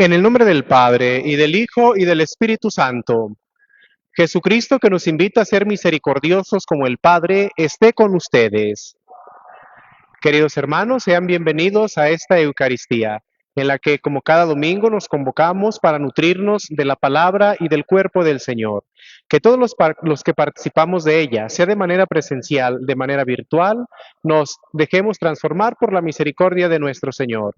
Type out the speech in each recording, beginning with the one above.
En el nombre del Padre, y del Hijo, y del Espíritu Santo. Jesucristo, que nos invita a ser misericordiosos como el Padre, esté con ustedes. Queridos hermanos, sean bienvenidos a esta Eucaristía, en la que, como cada domingo, nos convocamos para nutrirnos de la palabra y del cuerpo del Señor. Que todos los que participamos de ella, sea de manera presencial, de manera virtual, nos dejemos transformar por la misericordia de nuestro Señor.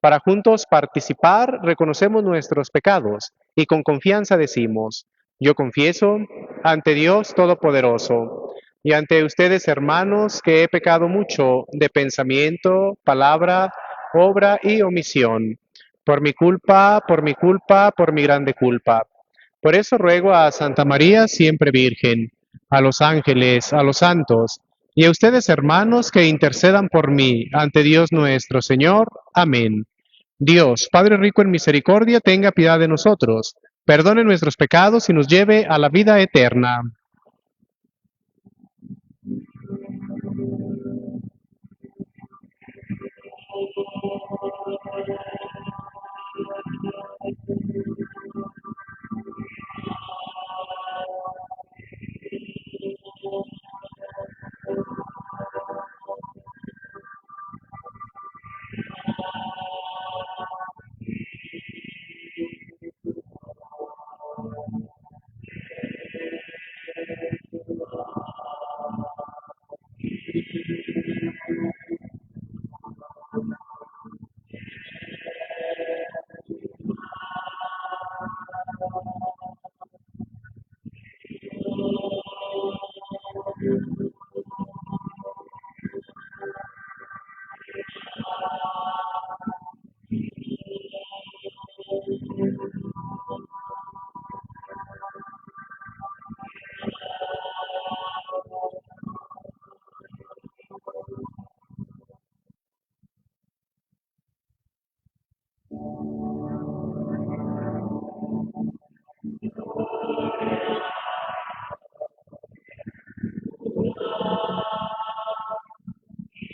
Para juntos participar, reconocemos nuestros pecados y con confianza decimos: yo confieso ante Dios Todopoderoso y ante ustedes, hermanos, que he pecado mucho de pensamiento, palabra, obra y omisión, por mi culpa, por mi culpa, por mi grande culpa. Por eso ruego a Santa María, siempre Virgen, a los ángeles, a los santos, y a ustedes, hermanos, que intercedan por mí ante Dios nuestro Señor. Amén. Dios, Padre rico en misericordia, tenga piedad de nosotros, perdone nuestros pecados y nos lleve a la vida eterna.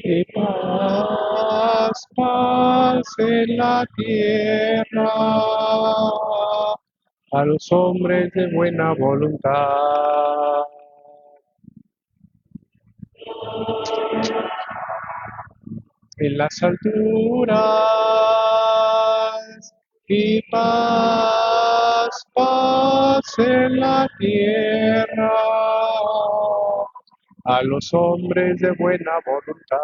Y paz, paz en la tierra a los hombres de buena voluntad. En las alturas y paz, paz en la tierra a los hombres de buena voluntad.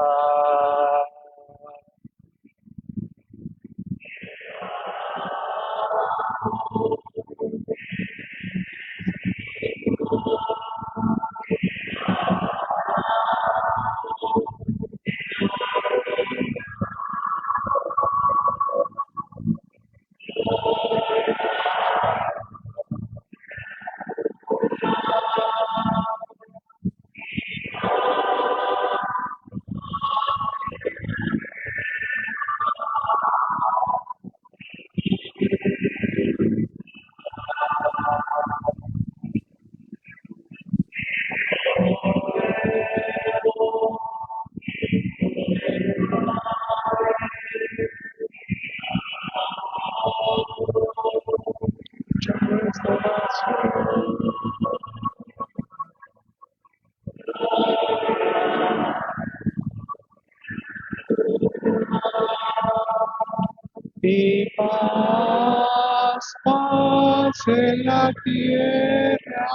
Y paz, paz en la tierra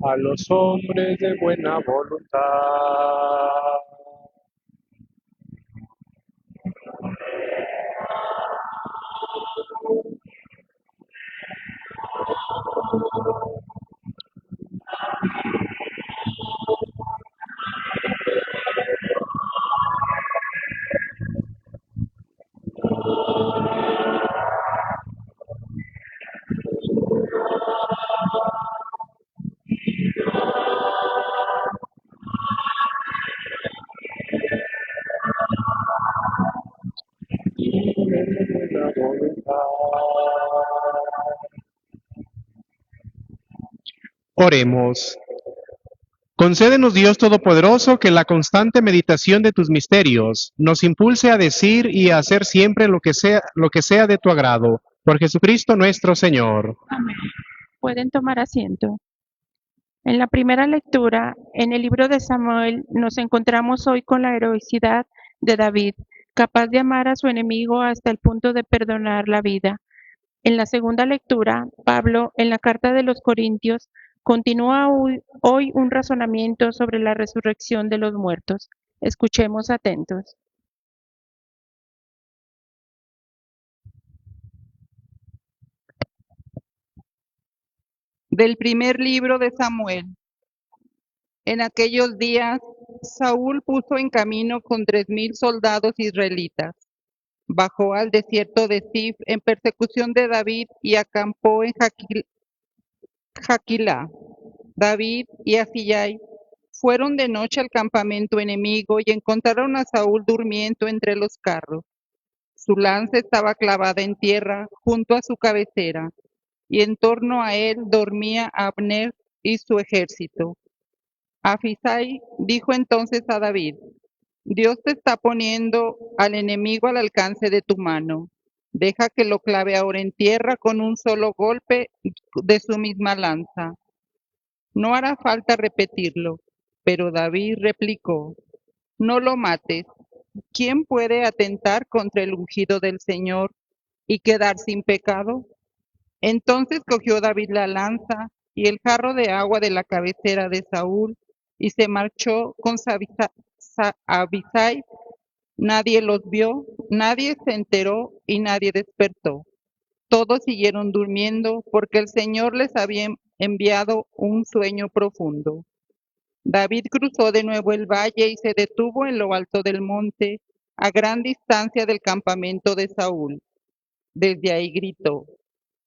a los hombres de buena voluntad. De buena voluntad. Oremos. Concédenos, Dios Todopoderoso, que la constante meditación de tus misterios nos impulse a decir y a hacer siempre lo que sea de tu agrado. Por Jesucristo nuestro Señor. Amén. Pueden tomar asiento. En la primera lectura, en el libro de Samuel, nos encontramos hoy con la heroicidad de David, capaz de amar a su enemigo hasta el punto de perdonar la vida. En la segunda lectura, Pablo, en la carta de los Corintios, continúa hoy un razonamiento sobre la resurrección de los muertos. Escuchemos atentos. Del primer libro de Samuel. En aquellos días, Saúl puso en camino con 3000 soldados israelitas. Bajó al desierto de Zif en persecución de David y acampó en Jaquilá. David y Asillai fueron de noche al campamento enemigo y encontraron a Saúl durmiendo entre los carros. Su lanza estaba clavada en tierra junto a su cabecera, y en torno a él dormía Abner y su ejército. Abisai dijo entonces a David: Dios te está poniendo al enemigo al alcance de tu mano. Deja que lo clave ahora en tierra con un solo golpe de su misma lanza. No hará falta repetirlo. Pero David replicó: No lo mates. ¿Quién puede atentar contra el ungido del Señor y quedar sin pecado? Entonces cogió David la lanza y el jarro de agua de la cabecera de Saúl y se marchó con Abisai. Nadie los vio, nadie se enteró y nadie despertó. Todos siguieron durmiendo porque el Señor les había enviado un sueño profundo. David cruzó de nuevo el valle y se detuvo en lo alto del monte, a gran distancia del campamento de Saúl. Desde ahí gritó: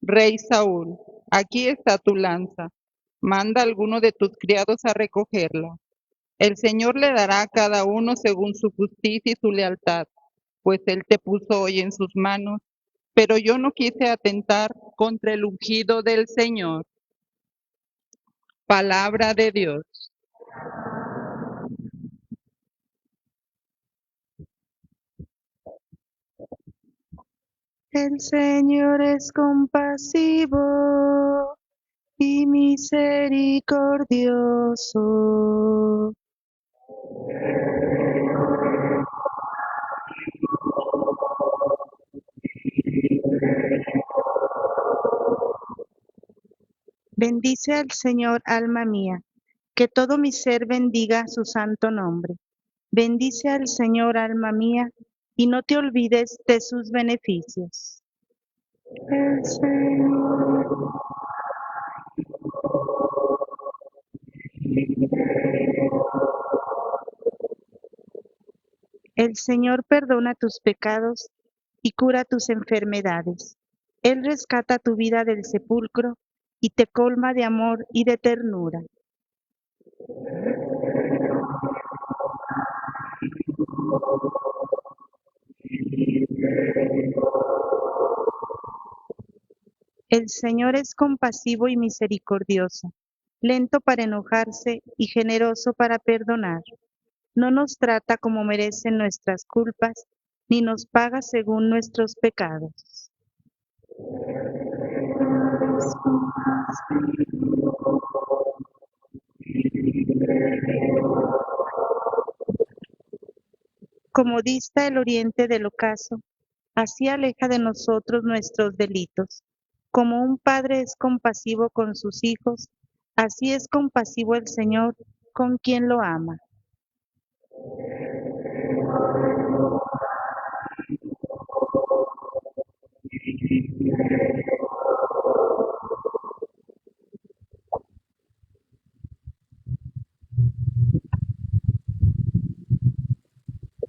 Rey Saúl, aquí está tu lanza. Manda a alguno de tus criados a recogerla. El Señor le dará a cada uno según su justicia y su lealtad, pues Él te puso hoy en sus manos. Pero yo no quise atentar contra el ungido del Señor. Palabra de Dios. El Señor es compasivo y misericordioso. Bendice al Señor, alma mía, que todo mi ser bendiga su santo nombre. Bendice al Señor, alma mía, y no te olvides de sus beneficios. El Señor. El Señor perdona tus pecados y cura tus enfermedades. Él rescata tu vida del sepulcro y te colma de amor y de ternura. El Señor es compasivo y misericordioso, lento para enojarse y generoso para perdonar. No nos trata como merecen nuestras culpas, ni nos paga según nuestros pecados. Como dista el oriente del ocaso, así aleja de nosotros nuestros delitos. Como un padre es compasivo con sus hijos, así es compasivo el Señor con quien lo ama.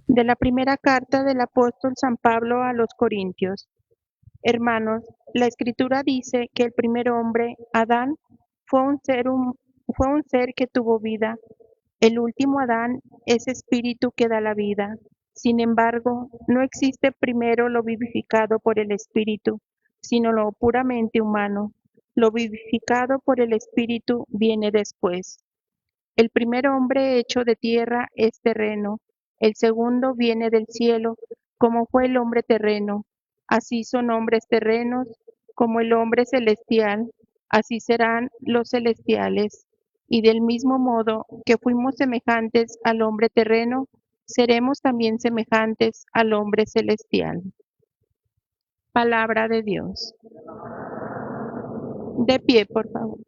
De la primera carta del apóstol San Pablo a los Corintios. Hermanos, la Escritura dice que el primer hombre, Adán, fue un ser que tuvo vida. El último Adán es espíritu que da la vida. Sin embargo, no existe primero lo vivificado por el espíritu, sino lo puramente humano. Lo vivificado por el espíritu viene después. El primer hombre hecho de tierra es terreno, el segundo viene del cielo, como fue el hombre terreno. Así son hombres terrenos, como el hombre celestial, así serán los celestiales. Y del mismo modo que fuimos semejantes al hombre terreno, seremos también semejantes al hombre celestial. Palabra de Dios. De pie, por favor.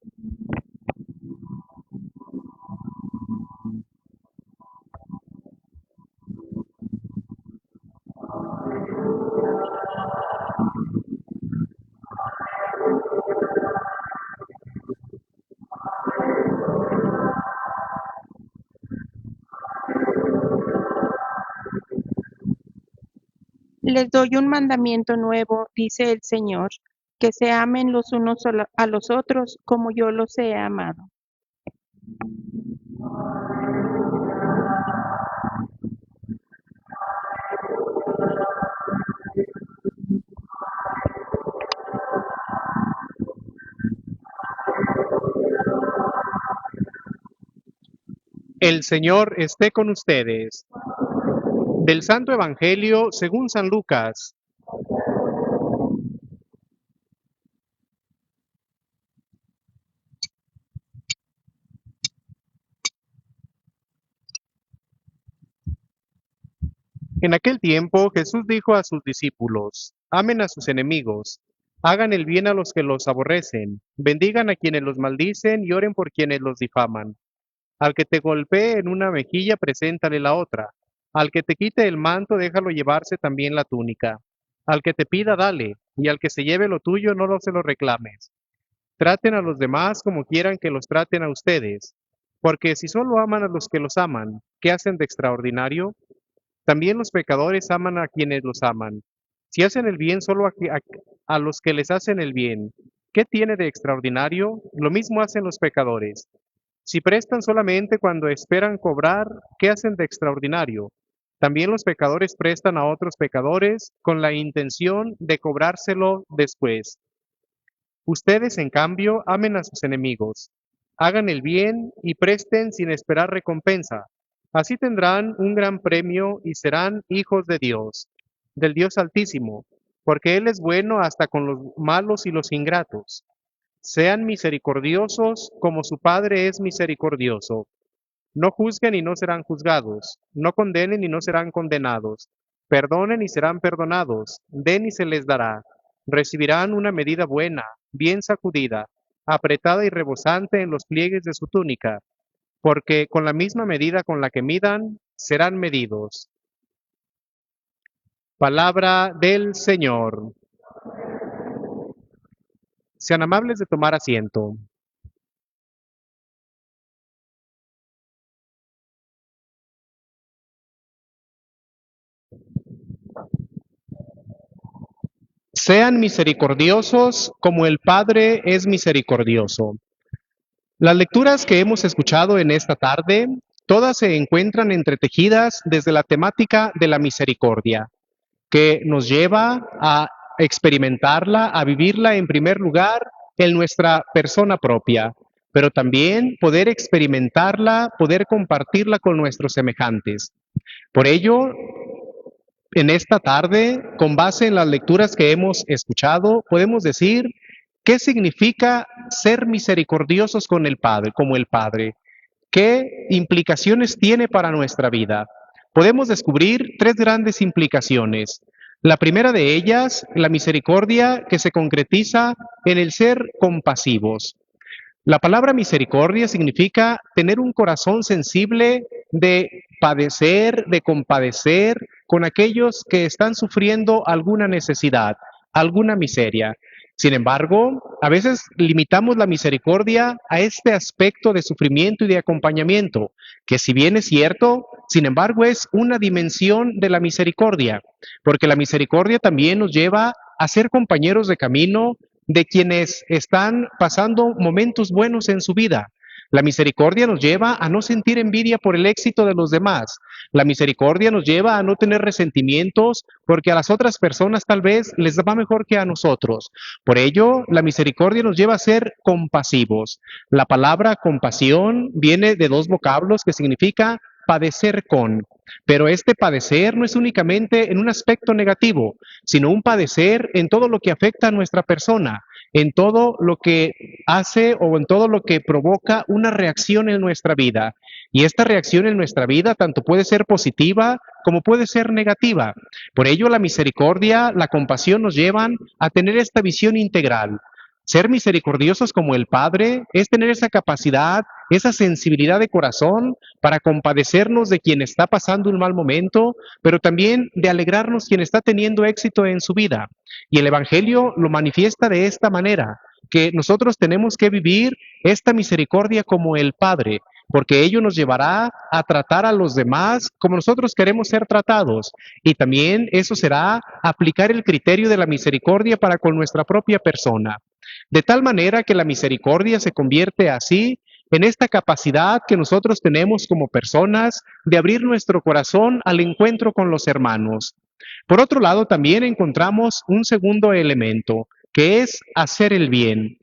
Les doy un mandamiento nuevo, dice el Señor, que se amen los unos a los otros como yo los he amado. El Señor esté con ustedes. Del Santo Evangelio según San Lucas. En aquel tiempo Jesús dijo a sus discípulos: Amen a sus enemigos, hagan el bien a los que los aborrecen, bendigan a quienes los maldicen y oren por quienes los difaman. Al que te golpee en una mejilla, preséntale la otra. Al que te quite el manto, déjalo llevarse también la túnica. Al que te pida, dale, y al que se lleve lo tuyo, se lo reclames. Traten a los demás como quieran que los traten a ustedes, porque si solo aman a los que los aman, ¿qué hacen de extraordinario? También los pecadores aman a quienes los aman. Si hacen el bien solo a los que les hacen el bien, ¿qué tiene de extraordinario? Lo mismo hacen los pecadores. Si prestan solamente cuando esperan cobrar, ¿qué hacen de extraordinario? También los pecadores prestan a otros pecadores con la intención de cobrárselo después. Ustedes, en cambio, amen a sus enemigos, hagan el bien y presten sin esperar recompensa. Así tendrán un gran premio y serán hijos de Dios, del Dios Altísimo, porque Él es bueno hasta con los malos y los ingratos. Sean misericordiosos como su Padre es misericordioso. No juzguen y no serán juzgados. No condenen y no serán condenados. Perdonen y serán perdonados. Den y se les dará. Recibirán una medida buena, bien sacudida, apretada y rebosante en los pliegues de su túnica, porque con la misma medida con la que midan, serán medidos. Palabra del Señor. Sean amables de tomar asiento. Sean misericordiosos como el Padre es misericordioso. Las lecturas que hemos escuchado en esta tarde, todas se encuentran entretejidas desde la temática de la misericordia, que nos lleva a experimentarla, a vivirla en primer lugar en nuestra persona propia, pero también poder experimentarla, poder compartirla con nuestros semejantes. Por ello, en esta tarde, con base en las lecturas que hemos escuchado, podemos decir qué significa ser misericordiosos con el Padre, como el Padre. ¿Qué implicaciones tiene para nuestra vida? Podemos descubrir tres grandes implicaciones. La primera de ellas, la misericordia que se concretiza en el ser compasivos. La palabra misericordia significa tener un corazón sensible de padecer, de compadecer con aquellos que están sufriendo alguna necesidad, alguna miseria. Sin embargo, a veces limitamos la misericordia a este aspecto de sufrimiento y de acompañamiento, que si bien es cierto, sin embargo es una dimensión de la misericordia, porque la misericordia también nos lleva a ser compañeros de camino de quienes están pasando momentos buenos en su vida, La misericordia nos lleva a no sentir envidia por el éxito de los demás. La misericordia nos lleva a no tener resentimientos porque a las otras personas tal vez les va mejor que a nosotros. Por ello, la misericordia nos lleva a ser compasivos. La palabra compasión viene de dos vocablos que significa padecer con. Pero este padecer no es únicamente en un aspecto negativo, sino un padecer en todo lo que afecta a nuestra persona, en todo lo que hace o en todo lo que provoca una reacción en nuestra vida. Y esta reacción en nuestra vida tanto puede ser positiva como puede ser negativa. Por ello, la misericordia, la compasión nos llevan a tener esta visión integral. Ser misericordiosos como el Padre es tener esa capacidad, esa sensibilidad de corazón para compadecernos de quien está pasando un mal momento, pero también de alegrarnos quien está teniendo éxito en su vida. Y el Evangelio lo manifiesta de esta manera, que nosotros tenemos que vivir esta misericordia como el Padre, porque ello nos llevará a tratar a los demás como nosotros queremos ser tratados. Y también eso será aplicar el criterio de la misericordia para con nuestra propia persona. De tal manera que la misericordia se convierte así en esta capacidad que nosotros tenemos como personas de abrir nuestro corazón al encuentro con los hermanos. Por otro lado, también encontramos un segundo elemento, que es hacer el bien.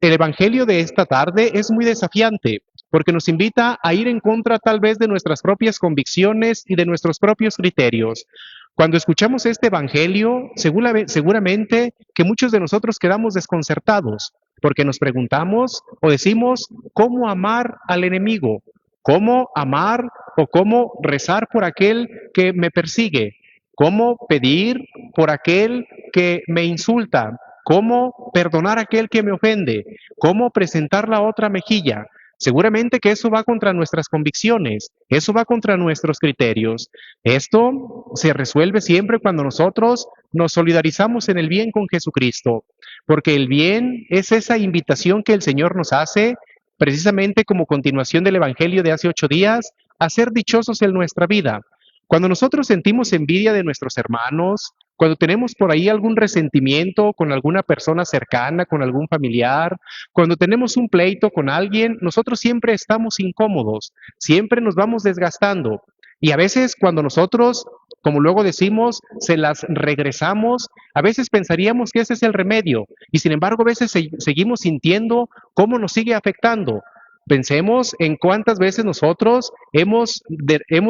El Evangelio de esta tarde es muy desafiante porque nos invita a ir en contra tal vez de nuestras propias convicciones y de nuestros propios criterios. Cuando escuchamos este Evangelio, seguramente que muchos de nosotros quedamos desconcertados porque nos preguntamos o decimos, ¿cómo amar al enemigo? ¿Cómo amar o cómo rezar por aquel que me persigue? ¿Cómo pedir por aquel que me insulta? ¿Cómo perdonar a aquel que me ofende? ¿Cómo presentar la otra mejilla? Seguramente que eso va contra nuestras convicciones, eso va contra nuestros criterios. Esto se resuelve siempre cuando nosotros nos solidarizamos en el bien con Jesucristo, porque el bien es esa invitación que el Señor nos hace, precisamente como continuación del Evangelio de hace 8 días, a ser dichosos en nuestra vida. Cuando nosotros sentimos envidia de nuestros hermanos, cuando tenemos por ahí algún resentimiento con alguna persona cercana, con algún familiar, cuando tenemos un pleito con alguien, nosotros siempre estamos incómodos, siempre nos vamos desgastando. Y a veces cuando nosotros, como luego decimos, se las regresamos, a veces pensaríamos que ese es el remedio. Y sin embargo, a veces seguimos sintiendo cómo nos sigue afectando. Pensemos en cuántas veces nosotros hemos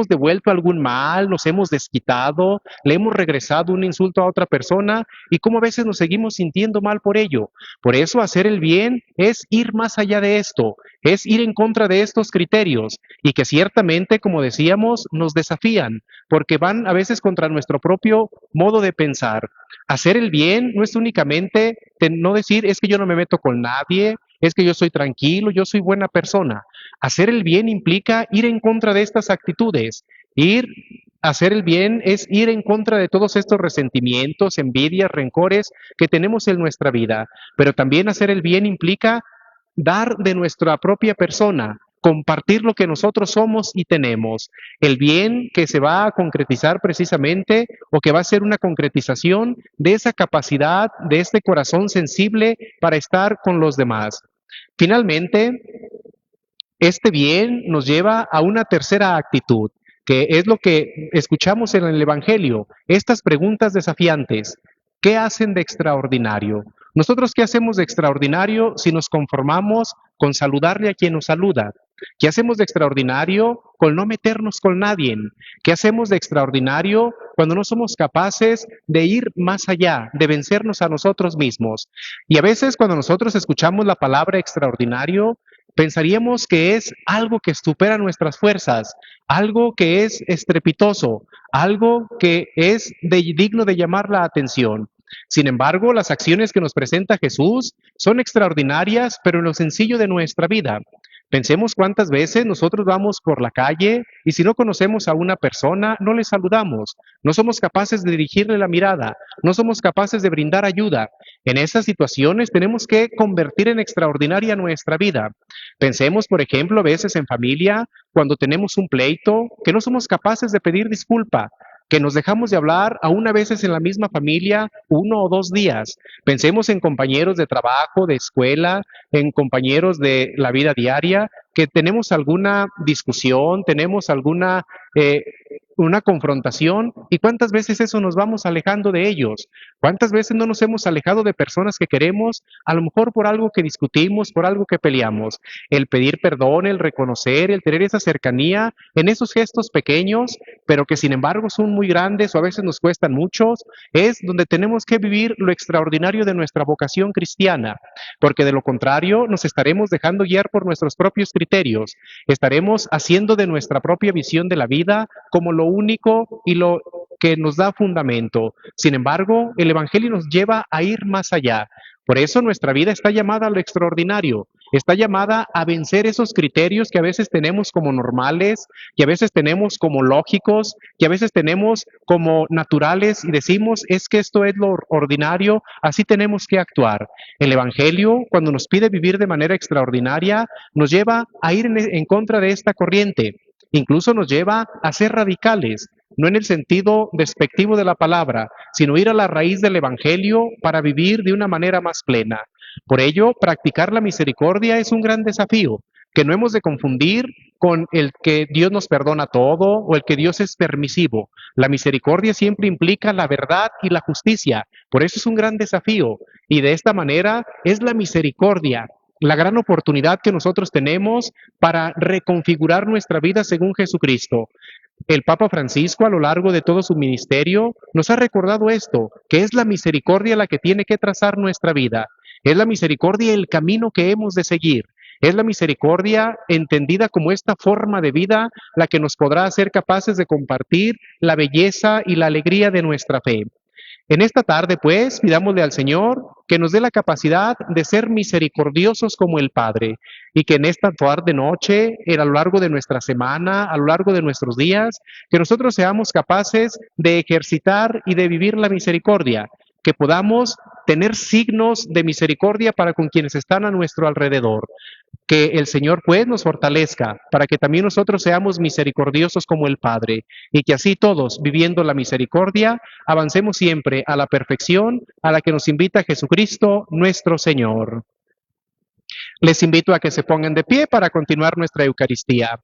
devuelto algún mal, nos hemos desquitado, le hemos regresado un insulto a otra persona y cómo a veces nos seguimos sintiendo mal por ello. Por eso hacer el bien es ir más allá de esto, es ir en contra de estos criterios y que ciertamente, como decíamos, nos desafían porque van a veces contra nuestro propio modo de pensar. Hacer el bien no es únicamente no decir es que yo no me meto con nadie, es que yo soy tranquilo, yo soy buena persona. Hacer el bien implica ir en contra de estas actitudes. Hacer el bien es ir en contra de todos estos resentimientos, envidias, rencores que tenemos en nuestra vida. Pero también hacer el bien implica dar de nuestra propia persona, compartir lo que nosotros somos y tenemos. El bien que se va a concretizar precisamente o que va a ser una concretización de esa capacidad, de este corazón sensible para estar con los demás. Finalmente, este bien nos lleva a una tercera actitud, que es lo que escuchamos en el Evangelio, estas preguntas desafiantes. ¿Qué hacen de extraordinario? ¿Nosotros qué hacemos de extraordinario si nos conformamos con saludarle a quien nos saluda? ¿Qué hacemos de extraordinario con no meternos con nadie? ¿Qué hacemos de extraordinario cuando no somos capaces de ir más allá, de vencernos a nosotros mismos? Y a veces cuando nosotros escuchamos la palabra extraordinario, pensaríamos que es algo que supera nuestras fuerzas, algo que es estrepitoso, algo que es digno de llamar la atención. Sin embargo, las acciones que nos presenta Jesús son extraordinarias, pero en lo sencillo de nuestra vida. Pensemos cuántas veces nosotros vamos por la calle y si no conocemos a una persona, no le saludamos, no somos capaces de dirigirle la mirada, no somos capaces de brindar ayuda. En esas situaciones tenemos que convertir en extraordinaria nuestra vida. Pensemos, por ejemplo, a veces en familia, cuando tenemos un pleito, que no somos capaces de pedir disculpa. que nos dejamos de hablar aún a veces en la misma familia 1 o 2 días. Pensemos en compañeros de trabajo, de escuela, en compañeros de la vida diaria, que tenemos alguna discusión, tenemos alguna una confrontación, y cuántas veces eso nos vamos alejando de ellos, cuántas veces no nos hemos alejado de personas que queremos, a lo mejor por algo que discutimos, por algo que peleamos. El pedir perdón, el reconocer, el tener esa cercanía en esos gestos pequeños, pero que sin embargo son muy grandes o a veces nos cuestan muchos, es donde tenemos que vivir lo extraordinario de nuestra vocación cristiana, porque de lo contrario nos estaremos dejando guiar por nuestros propios criterios, estaremos haciendo de nuestra propia visión de la vida como lo único y lo que nos da fundamento. Sin embargo, el Evangelio nos lleva a ir más allá. Por eso nuestra vida está llamada a lo extraordinario, está llamada a vencer esos criterios que a veces tenemos como normales, que a veces tenemos como lógicos, que a veces tenemos como naturales y decimos, es que esto es lo ordinario, así tenemos que actuar. El Evangelio, cuando nos pide vivir de manera extraordinaria, nos lleva a ir en contra de esta corriente. Incluso nos lleva a ser radicales, no en el sentido despectivo de la palabra, sino ir a la raíz del Evangelio para vivir de una manera más plena. Por ello, practicar la misericordia es un gran desafío, que no hemos de confundir con el que Dios nos perdona todo o el que Dios es permisivo. La misericordia siempre implica la verdad y la justicia, por eso es un gran desafío, y de esta manera es la misericordia la gran oportunidad que nosotros tenemos para reconfigurar nuestra vida según Jesucristo. El Papa Francisco, a lo largo de todo su ministerio, nos ha recordado esto, que es la misericordia la que tiene que trazar nuestra vida. Es la misericordia el camino que hemos de seguir. Es la misericordia entendida como esta forma de vida la que nos podrá hacer capaces de compartir la belleza y la alegría de nuestra fe. En esta tarde, pues, pidámosle al Señor que nos dé la capacidad de ser misericordiosos como el Padre y que en esta tarde, noche, a lo largo de nuestra semana, a lo largo de nuestros días, que nosotros seamos capaces de ejercitar y de vivir la misericordia, que podamos tener signos de misericordia para con quienes están a nuestro alrededor. Que el Señor pues nos fortalezca para que también nosotros seamos misericordiosos como el Padre y que así todos, viviendo la misericordia, avancemos siempre a la perfección a la que nos invita Jesucristo nuestro Señor. Les invito a que se pongan de pie para continuar nuestra Eucaristía.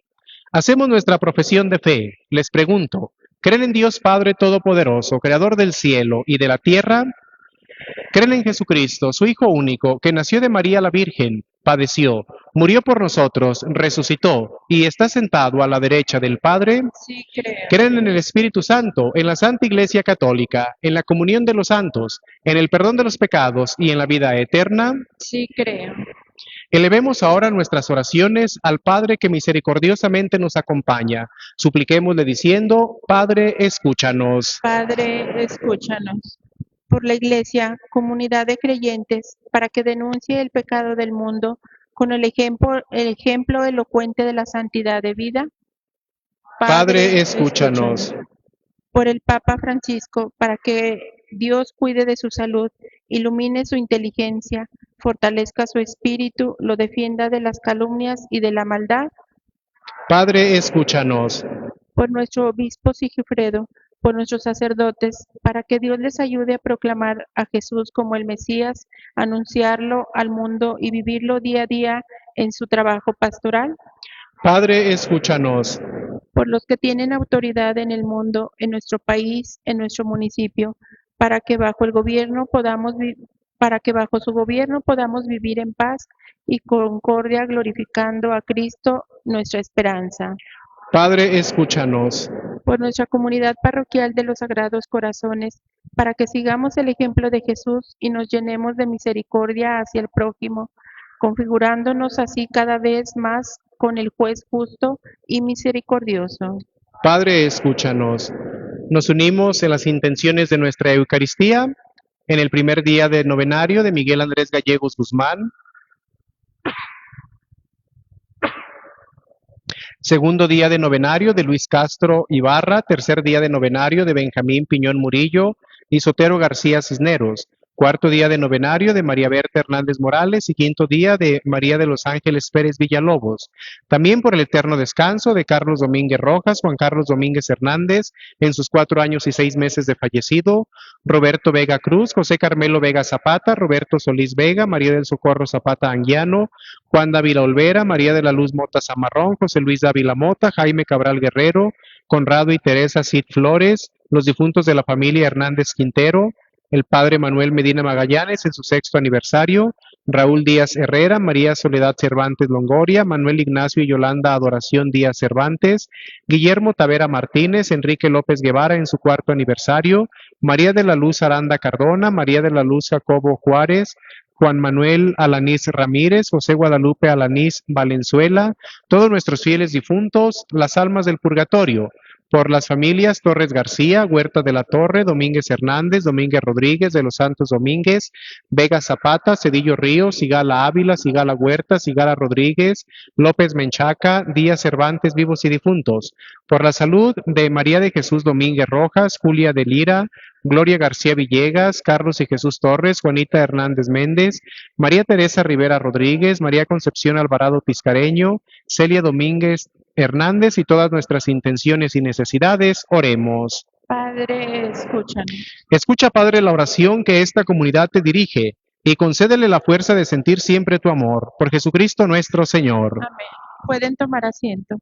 Hacemos nuestra profesión de fe. Les pregunto, ¿creen en Dios Padre Todopoderoso, Creador del cielo y de la tierra? ¿Creen en Jesucristo, su Hijo único, que nació de María la Virgen, padeció, murió por nosotros, resucitó y está sentado a la derecha del Padre? Sí, creo. ¿Creen en el Espíritu Santo, en la Santa Iglesia Católica, en la comunión de los santos, en el perdón de los pecados y en la vida eterna? Sí, creo. Elevemos ahora nuestras oraciones al Padre que misericordiosamente nos acompaña. Supliquémosle diciendo, Padre, escúchanos. Padre, escúchanos. Por la Iglesia, comunidad de creyentes, para que denuncie el pecado del mundo con el ejemplo elocuente de la santidad de vida. Padre, escúchanos. Por el Papa Francisco, para que Dios cuide de su salud, ilumine su inteligencia, fortalezca su espíritu, lo defienda de las calumnias y de la maldad. Padre, escúchanos. Por nuestro obispo Sigifredo, por nuestros sacerdotes, para que Dios les ayude a proclamar a Jesús como el Mesías, anunciarlo al mundo y vivirlo día a día en su trabajo pastoral. Padre, escúchanos. Por los que tienen autoridad en el mundo, en nuestro país, en nuestro municipio, para que bajo su gobierno podamos vivir en paz y concordia, glorificando a Cristo, nuestra esperanza. Padre, escúchanos. Por nuestra comunidad parroquial de los Sagrados Corazones, para que sigamos el ejemplo de Jesús y nos llenemos de misericordia hacia el prójimo, configurándonos así cada vez más con el juez justo y misericordioso. Padre, escúchanos. Nos unimos en las intenciones de nuestra Eucaristía en el primer día del novenario de Miguel Andrés Gallegos Guzmán, segundo día de novenario de Luis Castro Ibarra, tercer día de novenario de Benjamín Piñón Murillo y Sotero García Cisneros, Cuarto día de novenario de María Berta Hernández Morales y quinto día de María de los Ángeles Pérez Villalobos. También por el eterno descanso de Carlos Domínguez Rojas, Juan Carlos Domínguez Hernández, en sus 4 años y 6 meses de fallecido, Roberto Vega Cruz, José Carmelo Vega Zapata, Roberto Solís Vega, María del Socorro Zapata Anguiano, Juan Dávila Olvera, María de la Luz Mota Zamarrón, José Luis Dávila Mota, Jaime Cabral Guerrero, Conrado y Teresa Cid Flores, los difuntos de la familia Hernández Quintero, el padre Manuel Medina Magallanes en su 6º aniversario, Raúl Díaz Herrera, María Soledad Cervantes Longoria, Manuel Ignacio y Yolanda Adoración Díaz Cervantes, Guillermo Tavera Martínez, Enrique López Guevara en su 4º aniversario, María de la Luz Aranda Cardona, María de la Luz Jacobo Juárez, Juan Manuel Alanís Ramírez, José Guadalupe Alanís Valenzuela, todos nuestros fieles difuntos, las almas del purgatorio, por las familias Torres García, Huerta de la Torre, Domínguez Hernández, Domínguez Rodríguez, de los Santos Domínguez, Vega Zapata, Cedillo Ríos, Sigala Ávila, Sigala Huerta, Sigala Rodríguez, López Menchaca, Díaz Cervantes, vivos y difuntos, por la salud de María de Jesús Domínguez Rojas, Julia de Lira, Gloria García Villegas, Carlos y Jesús Torres, Juanita Hernández Méndez, María Teresa Rivera Rodríguez, María Concepción Alvarado Tiscareño, Celia Domínguez Hernández y todas nuestras intenciones y necesidades, oremos. Padre, escúchanos. Escucha, Padre, la oración que esta comunidad te dirige y concédele la fuerza de sentir siempre tu amor. Por Jesucristo nuestro Señor. Amén. Pueden tomar asiento.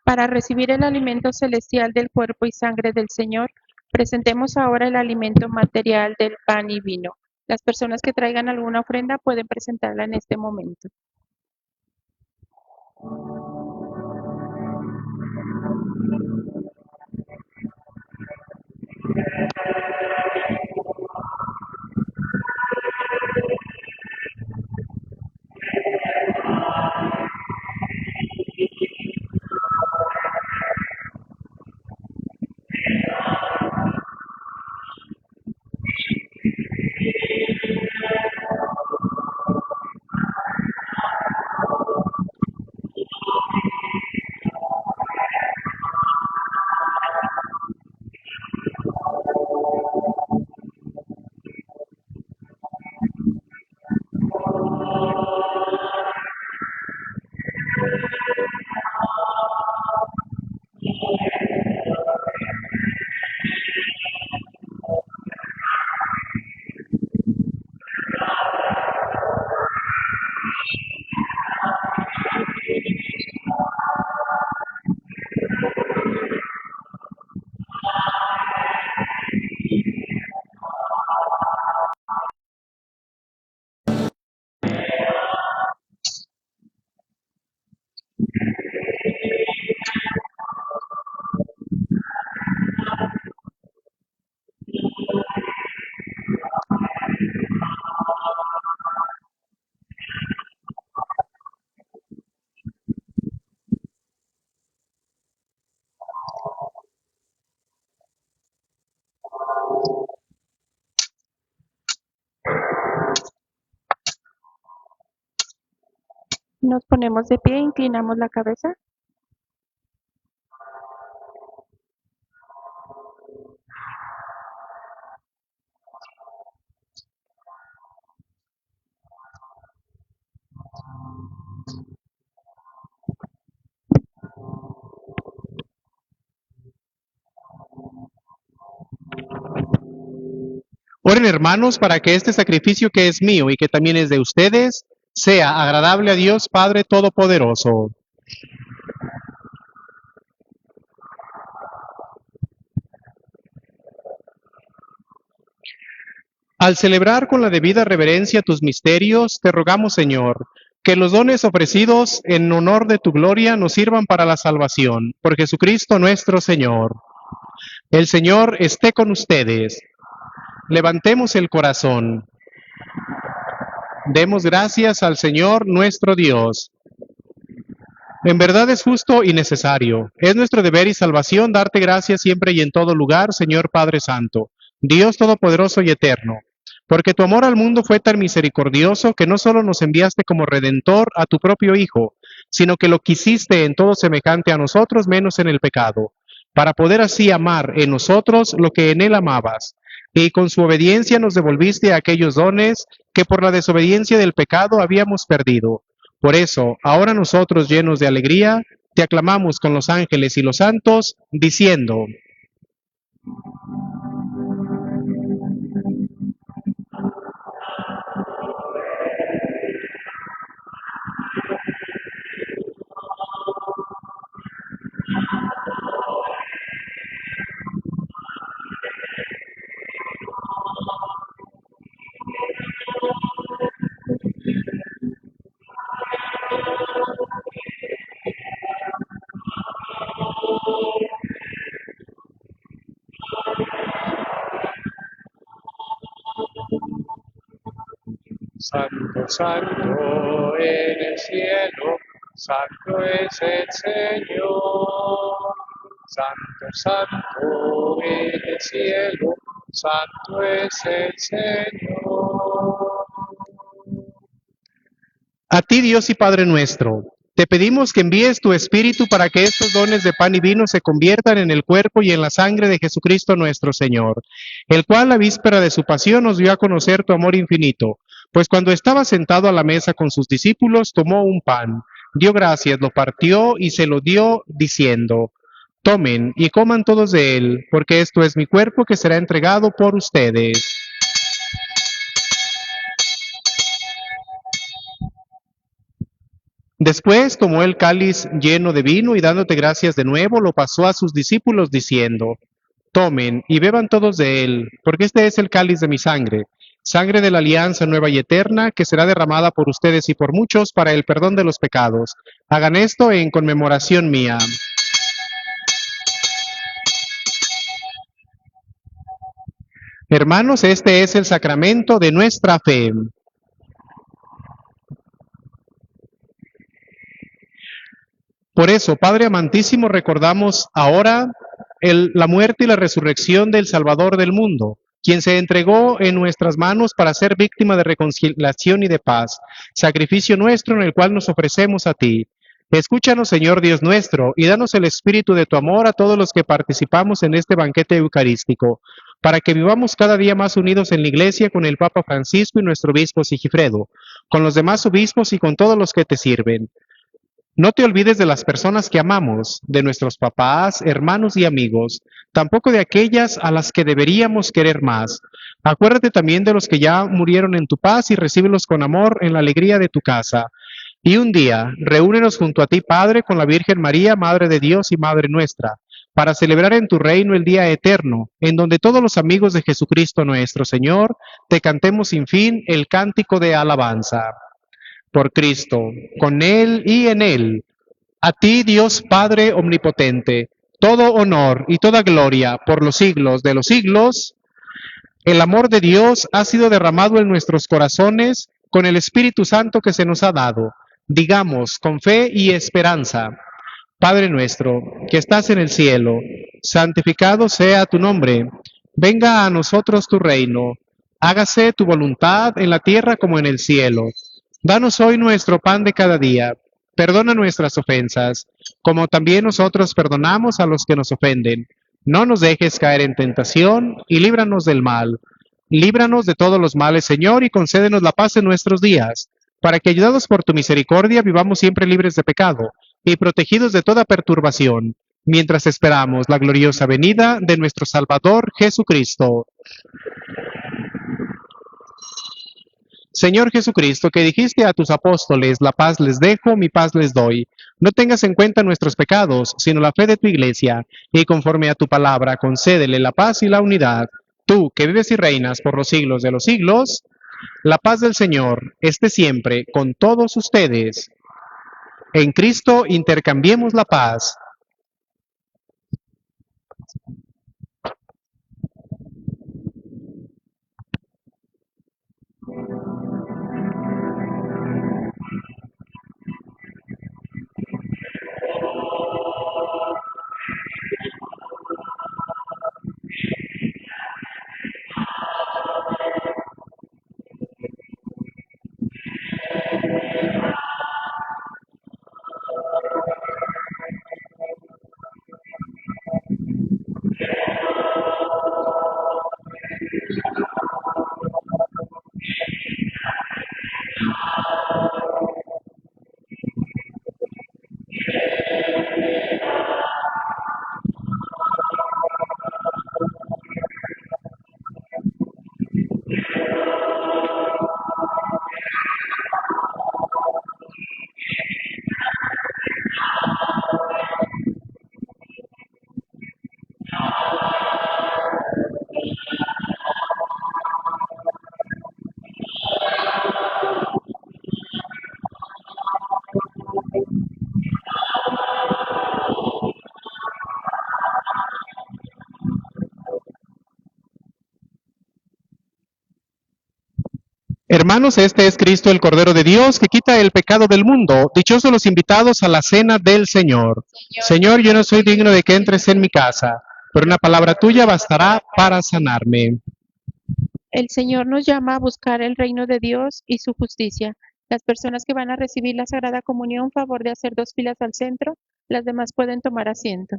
Para recibir el alimento celestial del cuerpo y sangre del Señor, presentemos ahora el alimento material del pan y vino. Las personas que traigan alguna ofrenda pueden presentarla en este momento. Nos ponemos de pie, inclinamos la cabeza. Oren, hermanos, para que este sacrificio que es mío y que también es de ustedes, sea agradable a Dios Padre Todopoderoso. Al celebrar con la debida reverencia tus misterios, te rogamos, Señor, que los dones ofrecidos en honor de tu gloria nos sirvan para la salvación. Por Jesucristo nuestro Señor. El Señor esté con ustedes. Levantemos el corazón. Demos gracias al Señor nuestro Dios. En verdad es justo y necesario. Es nuestro deber y salvación darte gracias siempre y en todo lugar, Señor Padre Santo, Dios Todopoderoso y Eterno, porque tu amor al mundo fue tan misericordioso que no solo nos enviaste como Redentor a tu propio Hijo, sino que lo quisiste en todo semejante a nosotros menos en el pecado, para poder así amar en nosotros lo que en Él amabas. y con su obediencia nos devolviste aquellos dones que por la desobediencia del pecado habíamos perdido. Por eso, ahora nosotros, llenos de alegría, te aclamamos con los ángeles y los santos, diciendo: Santo, santo en el cielo, santo es el Señor. Santo, santo en el cielo, santo es el Señor. A ti, Dios y Padre nuestro, te pedimos que envíes tu Espíritu para que estos dones de pan y vino se conviertan en el cuerpo y en la sangre de Jesucristo nuestro Señor, el cual la víspera de su pasión nos dio a conocer tu amor infinito, pues cuando estaba sentado a la mesa con sus discípulos, tomó un pan, dio gracias, lo partió y se lo dio, diciendo: Tomen y coman todos de él, porque esto es mi cuerpo que será entregado por ustedes. Después tomó el cáliz lleno de vino y dándote gracias de nuevo, lo pasó a sus discípulos diciendo: Tomen y beban todos de él, porque este es el cáliz de mi sangre, sangre de la alianza nueva y eterna, que será derramada por ustedes y por muchos para el perdón de los pecados. Hagan esto en conmemoración mía. Hermanos, este es el sacramento de nuestra fe. Por eso, Padre amantísimo, recordamos ahora la muerte y la resurrección del Salvador del mundo, quien se entregó en nuestras manos para ser víctima de reconciliación y de paz, sacrificio nuestro en el cual nos ofrecemos a ti. Escúchanos, Señor Dios nuestro, y danos el espíritu de tu amor a todos los que participamos en este banquete eucarístico, para que vivamos cada día más unidos en la Iglesia con el Papa Francisco y nuestro obispo Sigifredo, con los demás obispos y con todos los que te sirven. No te olvides de las personas que amamos, de nuestros papás, hermanos y amigos, tampoco de aquellas a las que deberíamos querer más. Acuérdate también de los que ya murieron en tu paz y recíbelos con amor en la alegría de tu casa. Y un día, reúnenos junto a ti, Padre, con la Virgen María, Madre de Dios y Madre nuestra, para celebrar en tu reino el día eterno, en donde todos los amigos de Jesucristo nuestro Señor te cantemos sin fin el cántico de alabanza. Por Cristo, con Él y en Él, a ti, Dios Padre omnipotente, todo honor y toda gloria por los siglos de los siglos. El amor de Dios ha sido derramado en nuestros corazones con el Espíritu Santo que se nos ha dado. Digamos con fe y esperanza: Padre nuestro, que estás en el cielo, santificado sea tu nombre. Venga a nosotros tu reino. Hágase tu voluntad en la tierra como en el cielo. Danos hoy nuestro pan de cada día. Perdona nuestras ofensas, como también nosotros perdonamos a los que nos ofenden. No nos dejes caer en tentación y líbranos del mal. Líbranos de todos los males, Señor, y concédenos la paz en nuestros días, para que, ayudados por tu misericordia, vivamos siempre libres de pecado y protegidos de toda perturbación, mientras esperamos la gloriosa venida de nuestro Salvador Jesucristo. Señor Jesucristo, que dijiste a tus apóstoles: la paz les dejo, mi paz les doy. No tengas en cuenta nuestros pecados, sino la fe de tu Iglesia, y conforme a tu palabra, concédele la paz y la unidad. Tú, que vives y reinas por los siglos de los siglos, la paz del Señor esté siempre con todos ustedes. En Cristo intercambiemos la paz. Hermanos, este es Cristo, el Cordero de Dios, que quita el pecado del mundo. Dichosos los invitados a la cena del Señor. Señor, yo no soy digno de que entres en mi casa, pero una palabra tuya bastará para sanarme. El Señor nos llama a buscar el reino de Dios y su justicia. Las personas que van a recibir la Sagrada Comunión, favor de hacer 2 filas al centro, las demás pueden tomar asiento.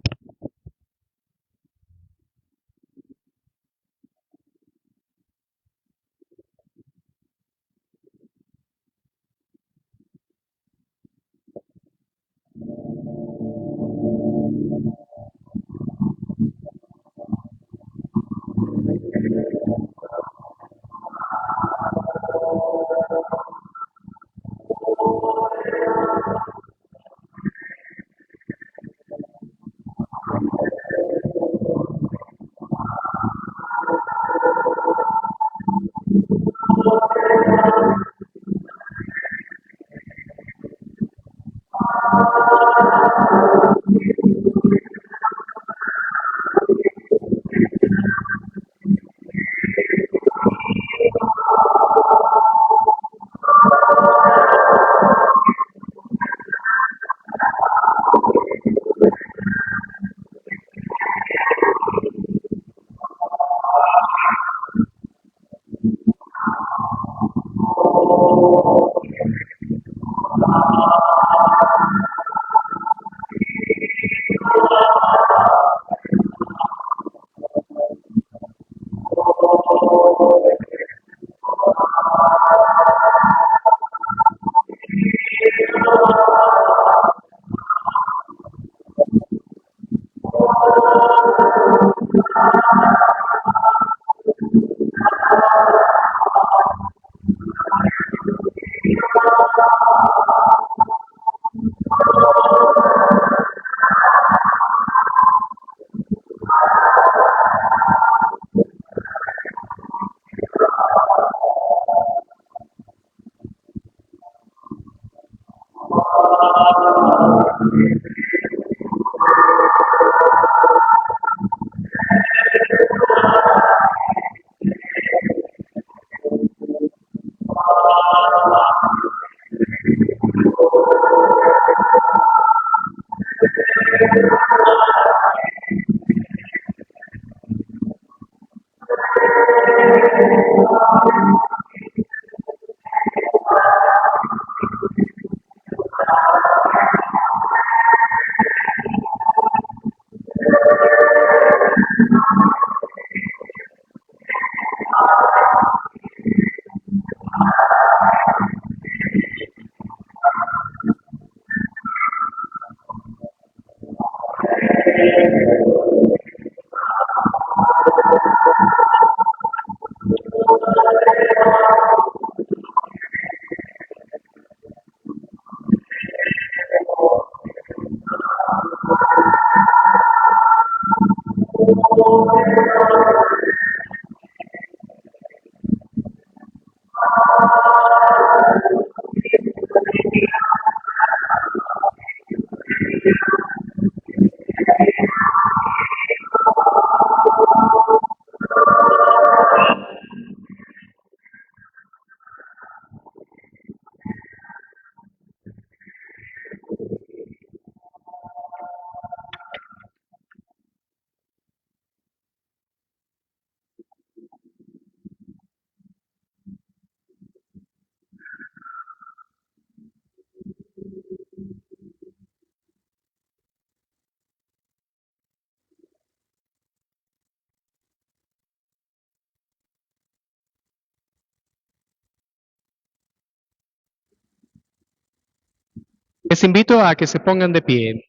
Les invito a que se pongan de pie.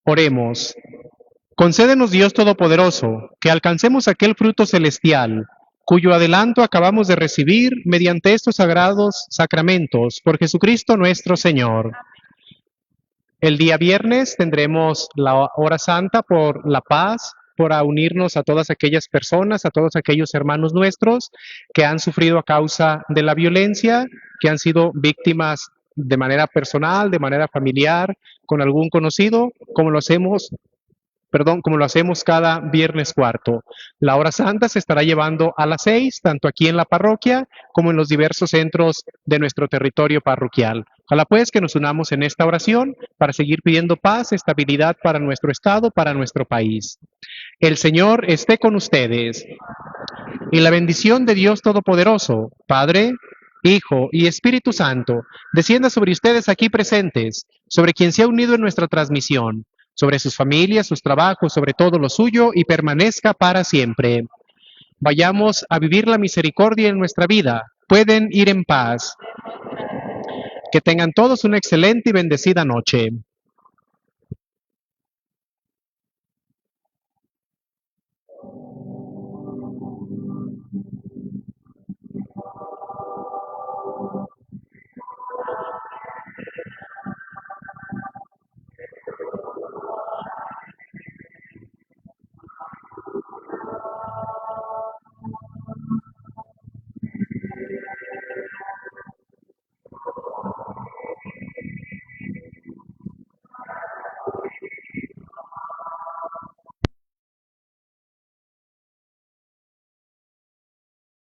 Oremos. Concédenos, Dios Todopoderoso, que alcancemos aquel fruto celestial, cuyo adelanto acabamos de recibir mediante estos sagrados sacramentos, por Jesucristo nuestro Señor. El día viernes tendremos la hora santa por la paz, para unirnos a todas aquellas personas, a todos aquellos hermanos nuestros que han sufrido a causa de la violencia, que han sido víctimas de manera personal, de manera familiar, con algún conocido, como lo hacemos como lo hacemos cada viernes cuarto. La hora santa se estará llevando a las 6, tanto aquí en la parroquia como en los diversos centros de nuestro territorio parroquial. Ojalá pues que nos unamos en esta oración para seguir pidiendo paz, estabilidad para nuestro estado, para nuestro país. El Señor esté con ustedes. Y la bendición de Dios Todopoderoso, Padre, Hijo y Espíritu Santo, descienda sobre ustedes aquí presentes, sobre quien se ha unido en nuestra transmisión, sobre sus familias, sus trabajos, sobre todo lo suyo, y permanezca para siempre. Vayamos a vivir la misericordia en nuestra vida. Pueden ir en paz. Que tengan todos una excelente y bendecida noche.